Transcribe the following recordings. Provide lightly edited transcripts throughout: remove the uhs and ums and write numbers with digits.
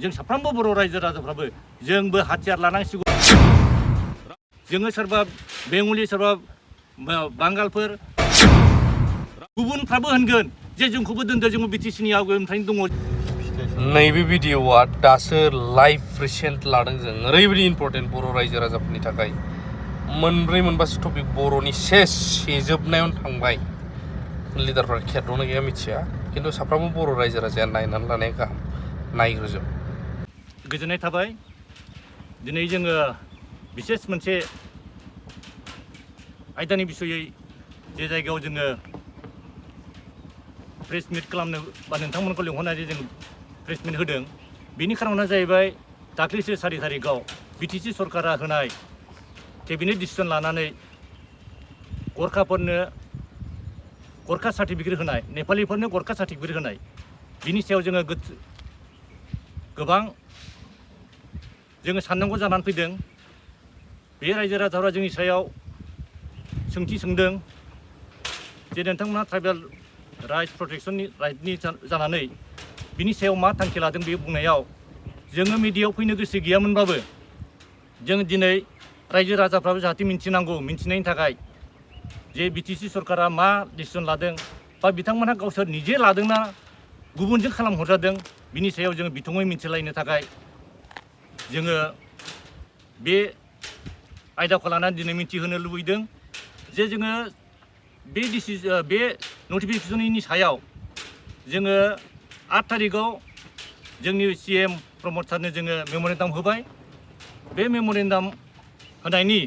जों साफ्रोमबो बर' रायजो राजाफ्राबो जोंबो हाथियार लानांसिगौ जोङो सोरबा बेंगलि सोरबा बांगालफोर गुबुनफ्राबो होनगोन जे जोंखौबो दोनदो जोंबो बिटिसिनि आवगायनिफ्रायनो दङ नैबे भिडिअआ दासो लाइभ रिसेन्ट लादों जों ओरैबायदि इम्पर्टेन्ट बर' रायजो राजाफोरनि थाखाय मोनब्रै मोनबासो टपिक बर'नि सेजोबनायावनो थांबाय लिडारफ्रा खेर दंना गैया मिथिया खिन्थु साफ्रोमबो बर' रायजो राजाया नायनानै लानाया गाहाम नायग्रोजोब गोजोननाय थाबाय दिनै जोङो बिसेस मोनसे आयदानि बिसयै जे जायगायाव जोङो प्रेस मिट खालामनो बा नोंथांमोनखौ लिंहरनानै जों प्रेस मिट होदों बिनि खारना जाहैबाय दाख्लैसो 4 तारिखआव बिटिसि सरकारा होनाय केबिनेट डिसिसन लानानै गरखाफोरनो गरखा सार्टिफिकेट होनाय नेपालिफोरनो गरखा सार्टिफिकेट होनाय बिनि सायाव जोङो गोबां जोङो साननांगौ जानानै फैदों बे रायजो राजाफ्रा जोंनि सायाव सोंथि सोंदों जे नोंथांमोना ट्राइबेल राइट्स प्रटेक्शननि राइटनि जानानै बिनि सायाव मा थांखि लादों बे बुंनायाव जोङो मिडियायाव फैनो गोसो गैयामोनबाबो जों दिनै रायजो राजाफ्राबो जाहाथे मिन्थिनांगौ मिन्थिनायनि थाखाय जे बिटिसि सरकारा मा डिसिसन लादों बा बिथांमोनहा गावसोर निजे लादोंना गुबुनजों खालामहरजादों बिनि सायाव जोङो बिथङै मिन्थिलायनो थाखाय जोङो बे आयदाखौ लानानै दिनै मिन्थिहोनो लुबैदों जे जोङो बे नटिफिकेसननि सायाव जोङो 8 तारिखआव जोंनि CM प्रमद सारनो जोङो मेम'रेन्डाम होबाय बे मेम'रेन्डाम होनायनि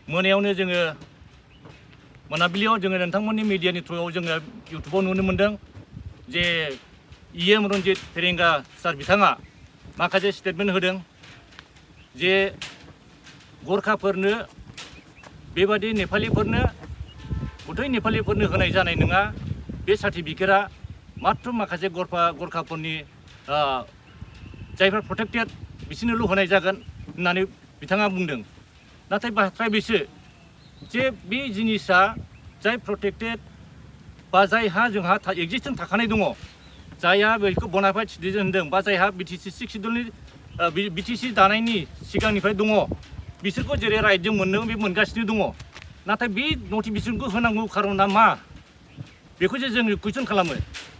मोनायावनो जोङो मोनाबिलियाव जोङो नोंथांमोननि मिडियानि थ्रुआव जोङो इउटुबाव नुनो मोन्दों जे EM रन्जित फेरेंगा सार बिथाङा माखासे स्टेटमेन्ट होदों जे गरखाफोरनो बेबादि नेपालिफोरनो गथाय नेपालिफोरनो होनाय जानाय नङा बे सार्टिफिकेटआ मात्र माखासे गरखाफोरनि जायफ्रा प्रटेक्टेड बिसोरनोल' होनाय जागोन होननानै बिथाङा बुंदों नाथाय बाथ्राया बेसो जे बे जिनिसा जाय प्रटेक्टेड बा जायहा जोंहा एक्जिस्टेन्स थाखानाय दङ जायहा बेखौ बनाफाइड सिटिजेन होनदों बा जायहा बिटिसि 6 शिड्युलनि बिटिसि दानायनि सिगांनिफ्राय दङ बिसोरखौ जेरै राइटजों मोनदों बे मोनगासिनो दङ नाथाय बे नटिफिकेसनखौ होनांगौ खारना मा बेखौ जे जों कुइसन खालामो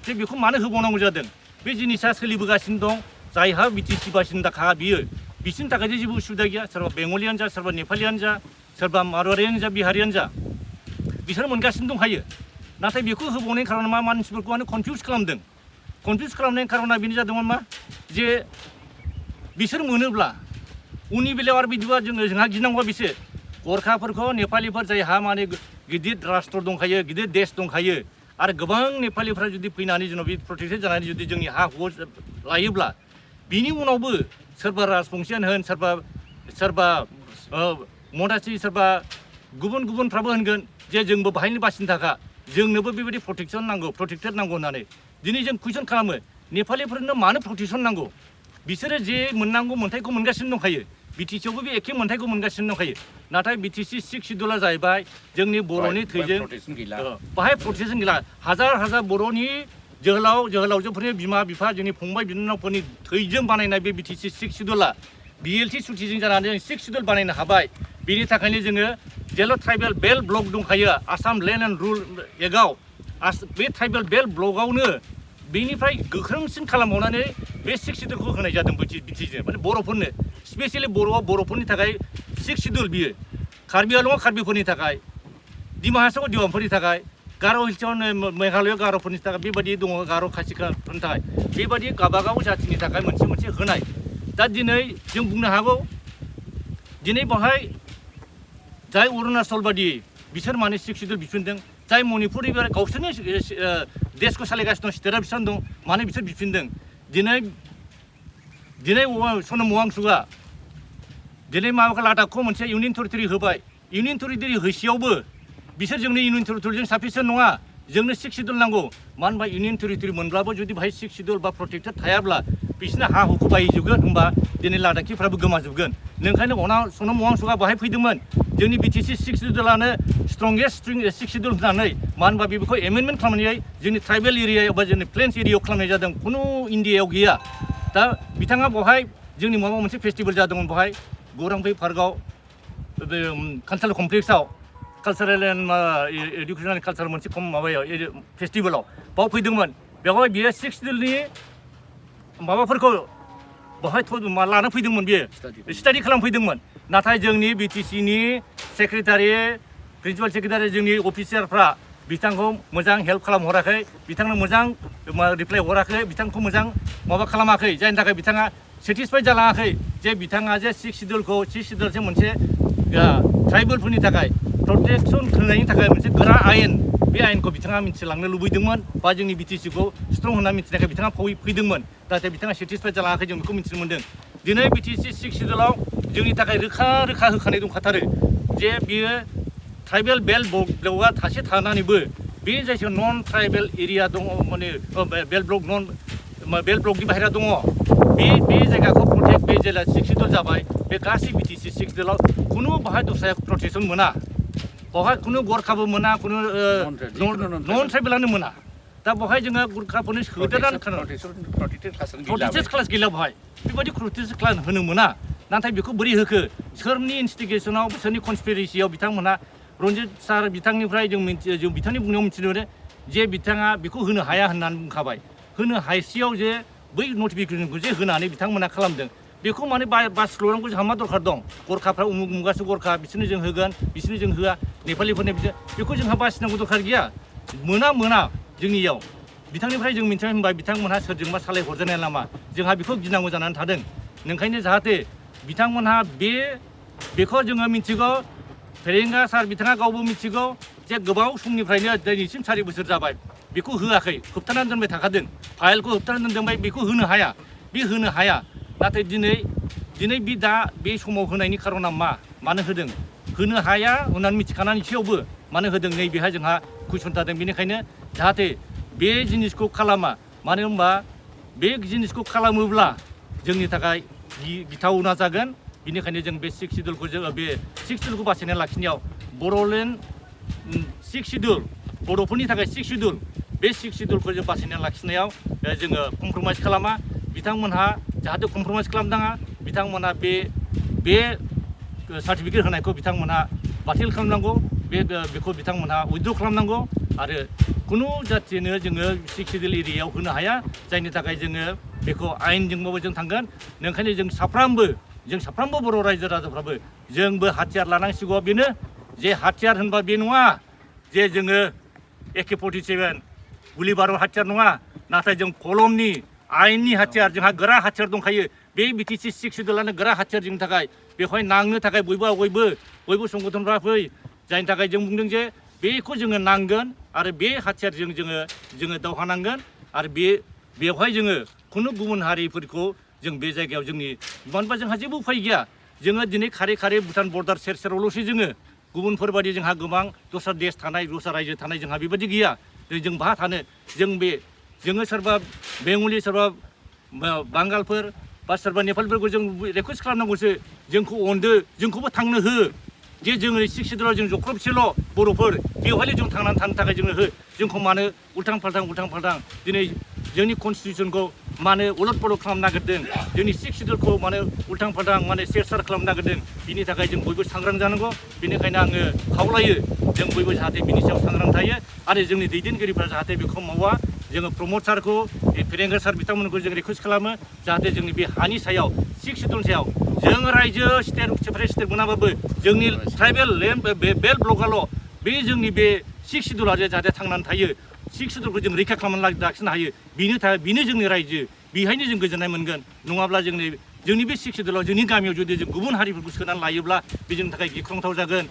जे बेखौ मानो होबावनांगौ जादों बे जिनिसा सोलिबोगासिनो दं जायहा बिटिसि बासिन्दाखा बियो बिसोरनि थाखाय जेबो उसुबिदा गैया सोरबा बेंगलियानो जा सोरबा नेपालियानो जा सोरबा मारवारियानो जा बिहारियानो जा बिसोर मोनगासिनो दंखायो नाथाय बेखौ होबावनायनि खारना मा मानसिफोरखौ माने कनफिउज खालामदों कनफिउज खालामनायनि खारना बेनो जादोंमोन मा जे बिसोर मोनोब्ला उननि बेलायाव आरो बिदिबा जोंहा गिनांगौआ बिसोर गरखाफोरखौ नेपालिफोर जायहा माने गिदिर राष्ट्र दंखायो गिदिर देश दंखायो आरो गोबां नेपालिफ्रा जुदि फैनानै जोंनाव बे प्रटेक्टेड जानानै जुदि जोंनि हा हु लायोब्ला बिनि उनावबो सोरबा राजबंसियानो होन सोरबा मदासि सोरबा गुबुनफ्राबो होनगोन जे जोंबो बाहायनो बासिन्दाखा जोंनोबो बेबायदि प्रटेक्सन नांगौ प्रटेक्टेड नांगौ होननानै दिनै जों कुइसन खालामो नेपालिफोरनो मानो प्रटेक्सन नांगौ बिसोरो जे मोननांगौ मोन्थायखौ मोनगासिनो दंखायो बिटिसियावबो बे एखे मोन्थायखौ मोनगासिनो दंखायो नाथाय बिटिसि 6 शिड्युला जाहैबाय जोंनि बर'नि थैजों बाहाय प्रटेक्सन गैला हाजार बर'नि जोहोलावजोफोरनि बिमा बिफा जोंनि फंबाय बिनानावफोरनि थैजों बानायनाय बे बिटिसि 6 शिड्युला BLT सुथिजों जानानै जों 6 शिड्युल बानायनो हाबाय बेनि थाखायनो जोङो जेल' ट्राइबेल बेल्ट ब्लक दंखायो आसाम लेन्ड एन्ड रुल एक्टआव बे ट्राइबेल बेल्ट ब्लकआवनो बेनिफ्राय गोख्रोंसिन खालामबावनानै बे 6 शिड्युलखौ होनाय जादों बिटिसिनो माने बर'फोरनो स्पेसियेलि बर'फोरनि थाखाय 6 शिड्युल बियो कार्बि आंलंआव कार्बिफोरनि थाखाय डिमा हासावआव डिमाफोरनि थाखाय गार' हिल्सआव मेघालयआव गार'फोरनि थाखाय बेबायदि दङ गार' खासिफोरनि थाखाय बेबायदि गावबागाव जाथिनि थाखाय मोनसे होनाय दा दिनै जों बुंनो हागौ दिनै बेवहाय जाय अरुणाचल बादि बिसोर माने 6 शिड्युल बिफिनदों जाय मणिपुर गावसोरनि देशखौ सालायगासिनो दं स्टेटआ बिसोर दं माने बिसोर बिफिनदों दिनै सनम वांचुकआ दिनै माबाखौ लादाखखौ मोनसे इउनियन टेरिटरि होबाय इउनियन टेरिटरि होसेयावबो बिसोर जोंनि इउनियन टेरिटरिजों साफिसियेन्ट नङा जोंनो 6 शिड्युल नांगौ मानो होनबा इउनियन टेरिटरि मोनब्लाबो जुदि बाहाय 6 शिड्युल बा प्रटेक्टेड थायाब्ला बिसोरनो हा हुखौ बायजोबगोन होनबा दिनै लादाखिफ्राबो गोमाजोबगोन नोंखायनो सनम वांचुकआ बाहाय फैदोंमोन जोंनि बिटिसि 6 शिड्युलानो स्ट्रंगेस्ट 6 शिड्युल होननानै मानो होनबा बेखौ एमेन्डमेन्ट खालामनानै जोंनि ट्राइबेल एरिया एबा जोंनि प्लेन्स एरियायाव खालामनाय जादों खुनु इन्डियायाव गैया दा बिथाङा बहाय जोंनि माबा मोनसे फेस्टिभेल जादोंमोन बहाय गौरां पार्कआव बे कालचारेल कमप्लेक्सआव कालचारेल इडुकेसन एन्ड कालचार मोनसे माबायाव फेस्टिभेलाव बाव फैदोंमोन बेवहाय बियो 6 दिननि माबाफोरखौ बहाय लाना फैदोंमोन बियो स्टाडि खालामफैदोंमोन नाथाय जोंनि BTCनि सेक्रेटारि प्रिन्सिपाल सेक्रेटारि जोंनि अफिसारफ्रा बिथांखौ मोजां हेल्प खालामहराखै बिथांनो मोजां रिप्लाइ हराखै बिथांखौ मोजां माबा खालामाखै जायनि थाखाय बिथाङा सेटिसफाइड जालाङाखै जे बिथाङा जे 6 सिडुलसो मोनसे ट्राइबेलफोरनि थाखाय प्रटेक्सन होनायनि थाखाय मोनसे गोरा आयेन बे आयेनखौ बिथाङा मिथिलांनो लुबैदोंमोन बा जोंनि BTCखौ स्ट्रं होनना मिथिनायखाय बिथाङा फैदोंमोन नाथाय बिथाङा सेटिसफाइड जालाङाखै जों बेखौ मिथिनो मोन्दों दिनै BTC 6 सिडुलाव जोंनि थाखाय रोखा होखानाय दंखाथारो जे बियो ट्राइबेल बेल्ट ब्लकआ थासे थानानैबो बे जायगायाव नन ट्राइबेल एरिया दङ माने बेल्ट ब्लकनि बाहेरा दङ बे जायगाखौ प्रटेक्ट बे जेला 6 सिडुल जाबाय बे गासै BTC 6 सिडुलाव खुनु बाहाय दस्रा प्रटेक्सन मोना बहाय खुनु गरखाबो मोना खुनु नन ट्राइबेलानो मोना दा बहाय जोङो गुरखाफोरनि सोदेरनानै प्रटेक्टेड क्लास गैला बहाय बेबायदि प्रटेक्टेड क्लास होनो मोना नाथाय बेखौ बोरै होखो सोरनि इनस्टिगेसनाव सोरनि कनस्पिरेसियाव बिथांमोना रन्जित सार बिथांनिफ्राय जों बिथांनि बुंनायाव मिथिनो मोनो जे बिथाङा बेखौ होनो हाया होननानै बुंखाबाय होनो हायसेयाव जे बै नटिफिकेसनखौ जे होनानै बिथांमोना खालामदों बेखौ माने बासिल'नांगौ जोंहा मा दरखार दं गरखाफ्रा उमुक मुगासो गरखा बिसोरनो जों होगोन बिसोरनो जों होआ नेपालिफोरनो बेखौ जोंहा बासिनांगौ दरखार गैया मोना जोंनियाव बिथांनिफ्राय जों मिथिनो मोनबाय बिथांमोनहा सोरजोंबा सालायहरजानाय लामा जोंहा बेखौ गिनांगौ जानानै थादों नोंखायनो जाहाथे बिथांमोनहा बेखौ जोङो मिथिगौ फेरेंगा सार बिथाङा गावबो मिथिगौ जे गोबाव समनिफ्रायनो दिनैसिम 4 बोसोर जाबाय बेखौ होआखै होबथानानै दोनबाय थाखादों फाइलखौ होबथानानै दोनबाय बेखौ होनो हाया नाथाय दिनै बे समाव होनायनि खारना मानो होदों होनो हाया होननानै मिथिखानानैसेयावबो मानो होदों नै बेहाय जोंहा कुइसन थादों बेनिखायनो जाहाथे बे जिनिसखौ खालामा मानो होनबा बे जिनिसखौ खालामोब्ला जोंनि थाखाय गिथावना जागोन बेनिखायनो जों बे 6 सिडुलखौ बासायना लाखिनायाव बर'लेण्ड 6 सिडुल बर'फोरनि थाखाय 6 सिडुल बे 6 सिडुलखौ जों बासायना लाखिनायाव जोङो कमप्रमाइज खालामा बिथांमोनहा जाहाथे कमप्रमाइज खालामनाङा बिथांमोनहा बे सार्टिफिकेट होनायखौ बिथांमोनहा बातिल खालामनांगौ बेखौ बिथांमोनहा उइथड्र खालामनांगौ आरो खुनु जाथिनो जोङो 6 सिडुल एरियायाव होनो हाया जायनि थाखाय जोङो बेखौ आयेनजोंबाबो जों थांगोन ओंखायनो जों साफ्रोमबो बर' रायजो राजाफ्राबो जोंबो हाथियार लानांसिगौ बेनो जे हाथियार होनबा बे नङा जे जोङो AK-47 गुलि बारुद हाथियार नङा नाथाय जों कलमनि आयेननि हाथियार जोंहा गोरा हाथियार दंखायो बे BTC 6 सिडुलानो गोरा हाथियार जोंनि थाखाय बेवहाय नांनो थाखाय बयबो संगठनफ्रा फै जायनि थाखाय जों बुंदों जे बेखौ जोङो नांगोन आरो बे हाथियारजों जोङो दावहा नांगोन आरो बेवहाय जोङो खुनु गुबुन हारिफोरखौ जों बे जायगायाव जोंनि मानोबा जोंहा जेबो उफाय गैया जोङो दिनै खारै भुटान बर्डार सेरावल'सो जोङो गुबुनफोरबायदि जोंहा गोबां दस्रा देश थानाय दस्रा रायजो थानाय जोंहा बेबायदि गैया जों बहा थानो जोङो सोरबा बेंगलि सोरबा बांगालफोर बा सोरबा नेपालिफोरखौ जों रिकुवेस्ट खालामनांगौसो जोंखौ अनदो जोंखौबो थांनो हो जे जोङो 6 सिडुलाव जों जख्रबसेल' बर'फोर बेवहायल' जों थांनानै थानो थाखाय जोंनो हो जोंखौ मानो उल्थां फाल्थां दिनै जोंनि कनस्टिटिउसनखौ मानो उलट पलट खालामनो नागिरदों जोंनि 6 सिडुलखौ मानो उल्थां फाल्थां माने सेर खालामनो नागिरदों बिनि थाखाय जों बयबो सांग्रां जानांगौ बेनिखायनो आङो खावलायो जों बयबो जाहाथे बिनि सायाव सांग्रां थायो आरो जोंनि दैदेनगिरिफ्रा जाहाथे बेखौ मावा जोङो प्रमद सारखौ फेरेंगा सार बिथांमोनखौ जों रिकुवेस्ट खालामो जाहाथे जोंनि बे हानि सायाव 6 सिडुलनि सायाव जों रायजो सेपारेट स्टेट मोनाबाबो जोंनि ट्राइबेल बेल्ट ब्लकआल' बे जोंनि बे 6 सिडुला जाहाथे थांनानै थायो 6 सिडुलखौ जों रैखा खालामनानै लाखिनो हायो बेनो जोंनि रायजो बेहायनो जों गोजोननाय मोनगोन नङाब्ला जोंनि बे 6 सिडुलाव जोंनि गामियाव जुदि जों गुबुन हारिफोरखौ सोनानै लायोब्ला बे जोंनि थाखाय गिख्रंथाव जागोन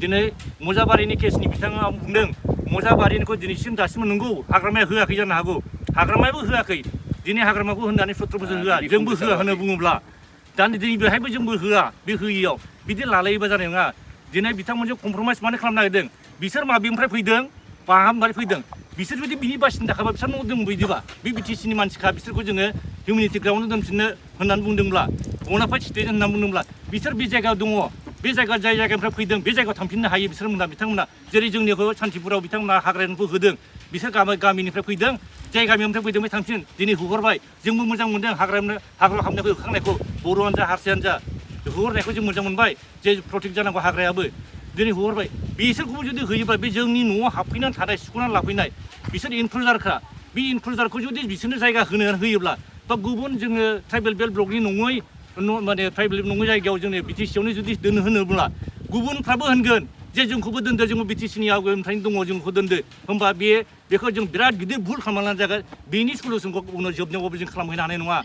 दिनै मजाबारिनि केसनि बिथाङा बुंदों मजाबारिनिखौ दासिमबो नंगौ हाग्रामाया होआखै जानो हागौ हाग्रामायाबो होआखै दिनै हाग्रामाखौ होननानै 17 बोसोर होआ जोंबो होआ होनना बुङोब्ला दिनै बेहायबो जोंबो होआ बे होयियाव बिदि लालायोबा जानाय नङा दिनै बिथांमोनजों कमप्रमाइज मानो खालामनो नागिरदों बिसोर माबेनिफ्राय फैदों माहानिफ्राय फैदों बिसोर जुदि बिनि बासिनो थाखायबा बिसोर न' दं बिदिबा बे BTCनि मानसिखा बिसोरखौ जोङो हिउमेनिटि ग्राउन्डआव दोनफिननो होननानै बुंदोंब्ला बनाफाइड सिटिजेन होननानै बुंदोंब्ला बिसोर बे जायगायाव दङ बे जाय जायगानिफ्राय फैदों बे जायगायाव थांफिननो हायो बिथांमोना जेरै जोंनिखौ सान्तिपुराव बिथांमोना हाग्रानिखौ होदों बिसोर गामिनिफ्राय फैदों जाय गामिनिफ्राय फैदों बे थांफिन दिनै होहरबाय जोंबो मोजां मोनदों हाग्रायाव हाबनायखौ होखांनायखौ बर'आनो जा हारसायानो जा होहरनायखौ जों मोजां मोनबाय जे प्रटेक्ट जानांगौ हाग्रायाबो दिनै होहरबाय बिसोरखौबो जुदि होयोबा बे जोंनि न'आव हाबफैनानै थानाय सुख'नानै लाफैनाय बिसोर इनफ्लुएन्सारफ्रा बे इनफ्लुएन्सारखौ जुदि बिसोरनो जायगा होयोब्ला बा गुबुन जोङो ट्राइबेल बेल्ट ब्लकनि नङै माने ट्राइबेल नङै जायगायाव जोंनि बिटिसियावनो जुदि दोनो होनोब्ला गुबुनफ्राबो होनगोन जे जोंखौबो दोनदो जोंबो बिटिसिनि आवगायनिफ्रायनो दङ जोंखौ दोनदो होमबा बेखौ जों बिराद गिदिर भुल खालामनानै जागोन बेनि सलुसनखौ उनाव जोबनायावबो जों खालामहैनो हानाय नङा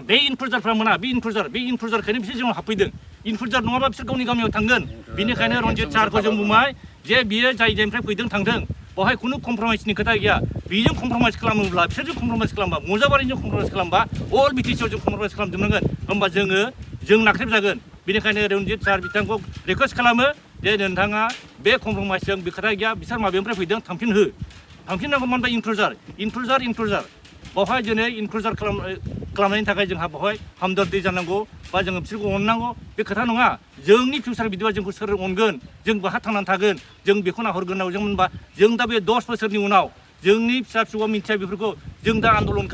बे इनफ्लुएन्सारफ्रा मोना बे इनफ्लुएन्सारखायनो बिसोर जोंनाव हाबफैदों इनफ्लुएन्सार नङाबा बिसोर गावनि गामियाव थांगोन बेनिखायनो रन्जित सारखौ जों बुंबाय जे बियो जाय जायनिफ्राय फैदों थांदों बेवहाय खुनु कमप्रमाइसनि खोथा गैया बेजों कमप्रमाइस खालामोब्ला बिसोरजों कमप्रमाइस खालामबा मजाबारिजों कमप्रमाइस खालामबा अल बिटिसिआव जों कमप्रमाइस खालामजोबनांगोन होमबा जों नाख्रेबजागोन बेनिखायनो रन्जित सार बिथांखौ रिकुवेस्ट खालामो जे नोंथाङा बे कमप्रमाइसजों बे खोथा गैया बिसोर माबेनिफ्राय फैदों थांफिननांगौ मानो होनबा इनफ्लुएन्सार बेवहाय दिनै इनफ्लुएन्सार खालामनायनि थाखाय जोंहा बेवहाय हमदर्दी जानांगौ बा जोङो बिसोरखौ अननांगौ बे खोथा नङा जोंनि फिउचार बिदिबा जोंखौ सोर अनगोन जों बहा थांनानै थागोन जों बेखौ नाहरगोन जों होनबा जों दा बे 10 बोसोरनि उनाव जोंनि फिसा फिसौआ मिथिया बेफोरखौ जों दा आन्दलन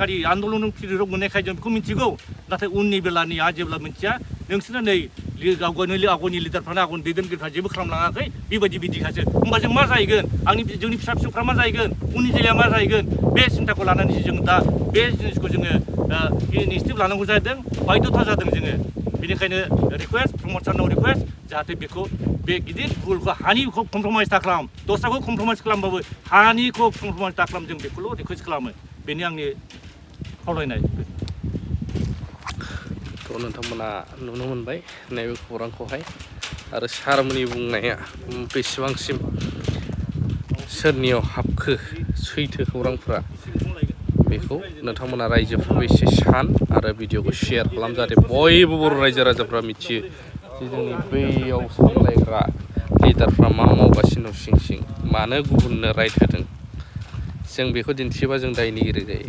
पिरियडआव मोननायखाय जों बेखौ मिथिगौ नाथाय उननि बेलानिया जेब्ला मिथिया नोंसोरना नै आवगायनि लिडारफ्रानो आवगायनि दैदेनगिरिफ्रा जेबो खालामलाङाखै बेबायदि बिदिखासो होमबा जों मा जाहैगोन जोंनि फिसा फिसौफ्रा मा जाहैगोन उननि जायगाया मा जाहैगोन बे सिन्थाखौ लानानै जों दा बे जिनिसखौ जोङो इनिसियेटिभ लानांगौ जादों बायध'था जादों जोङो बेनिखायनो रिकुवेस्ट प्रमद सारनाव रिकुवेस्ट जाहाथे बेखौ बे गिदिर भुलखौ हानिखौ कमप्रमाइस दा खालाम दस्राखौ कमप्रमाइस खालामबाबो हानिखौ कमप्रमाइस दा खालाम जों बेखौल' रिकुवेस्ट खालामो बेनि आंनि खावलायनाय थ' नोंथांमोना नुनो मोनबाय नैबे खौरांखौहाय आरो सारमोननि बुंनाया बेसेबांसिम सोरनियाव हाबखो सैथो खौरांफ्रा बेखौ नोंथांमोना रायजोफोरबो एसे सान आरो भिडिअखौ शेयार खालाम जाहाथे बयबो बर' रायजो राजाफ्रा मिथियो जे जोंनि बैयाव सामलायग्रा लिडारफ्रा मा मावगासिनो सिं सिं मानो गुबुननो राइट होदों जों बेखौ दिन्थियोबा जों दायनिगिरि जायो